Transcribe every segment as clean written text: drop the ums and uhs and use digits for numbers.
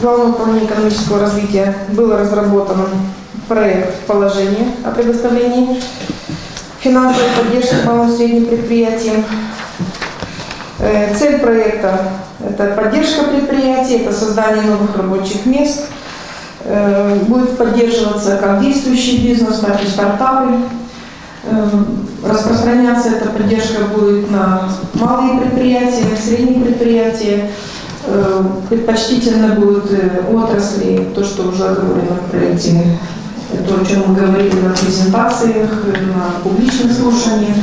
Главным управлением экономического развития был разработан проект положения о предоставлении финансовой поддержки малым и средним предприятиям. Цель проекта – это поддержка предприятий, это создание новых рабочих мест. Будет поддерживаться как действующий бизнес, так и стартапы. Распространяться эта поддержка будет на малые предприятия, средние предприятия. Предпочтительно будут отрасли, то, что уже оговорено в проекте, то, о чем мы говорили на презентациях, на публичных слушаниях.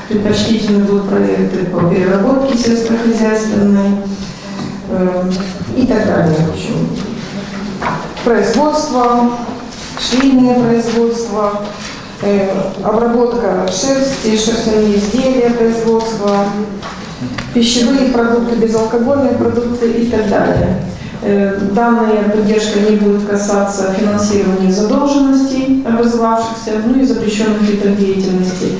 Предпочтительны будут проекты по переработке сельскохозяйственной и так далее. В общем, производство, швейное производство, обработка шерсти, шерстяные изделия, производство, пищевые продукты, безалкогольные продукты и так далее. Данная поддержка не будет касаться финансирования задолженностей, образовавшихся, и запрещенных видов деятельности.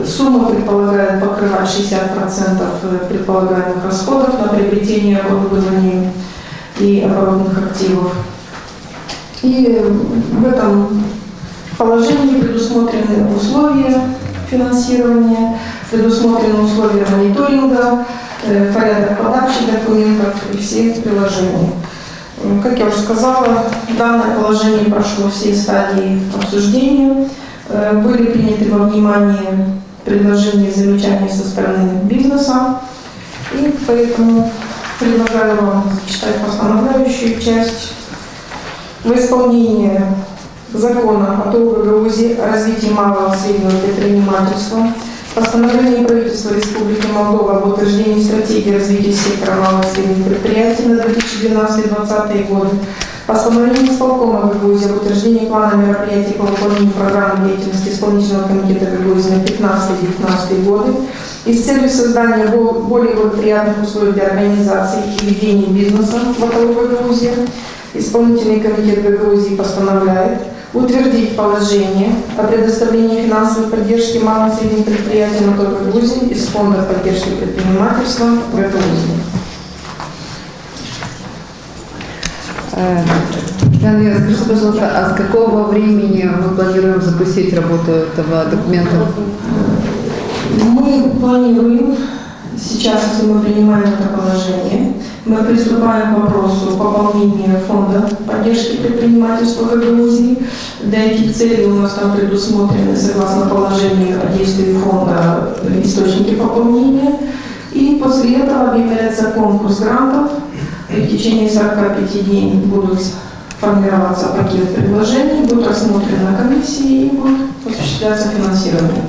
Сумма предполагает покрывать 60% предполагаемых расходов на приобретение оборудования и оборотных активов. И в этом положении предусмотрены условия финансирования, предусмотрены условия мониторинга, порядок подачи документов и всех приложений. Как я уже сказала, данное положение прошло все стадии обсуждения. Были приняты во внимание предложения и замечания со стороны бизнеса. И поэтому предлагаю вам зачитать постановляющую часть. В исполнении Закона о ТО-ГАГАУЗе о развитии малого и среднего предпринимательства, постановление правительства Республики Молдова об утверждении стратегии развития сектора малых и средних предприятий на 2012-2020 годы, постановление исполкома ГАГАУЗе об утверждении плана мероприятий по выполнению программы деятельности исполнительного комитета ГАГАУЗе на 2015-2019 годы и с целью создания более благоприятных условий для организации и ведения бизнеса в АТО ГАГАУЗе, исполнительный комитет ГАГАУЗе постановляет утвердить положение о предоставлении финансовой поддержки малым и средним предприятиям АТО ГАГАУЗе из Фонда поддержки предпринимательства ГАГАУЗе. Татьяна, скажите, пожалуйста, а с какого времени мы планируем запустить работу этого документа? Мы планируем сейчас, если мы принимаем это положение, мы приступаем к вопросу пополнения фонда поддержки предпринимательства ГАГАУЗе. Для этих целей у нас там предусмотрены, согласно положению о действии фонда, источники пополнения. И после этого объявляется конкурс грантов. И в течение 45 дней будут формироваться пакет предложений, будут рассмотрены на комиссии и будет осуществляться финансирование.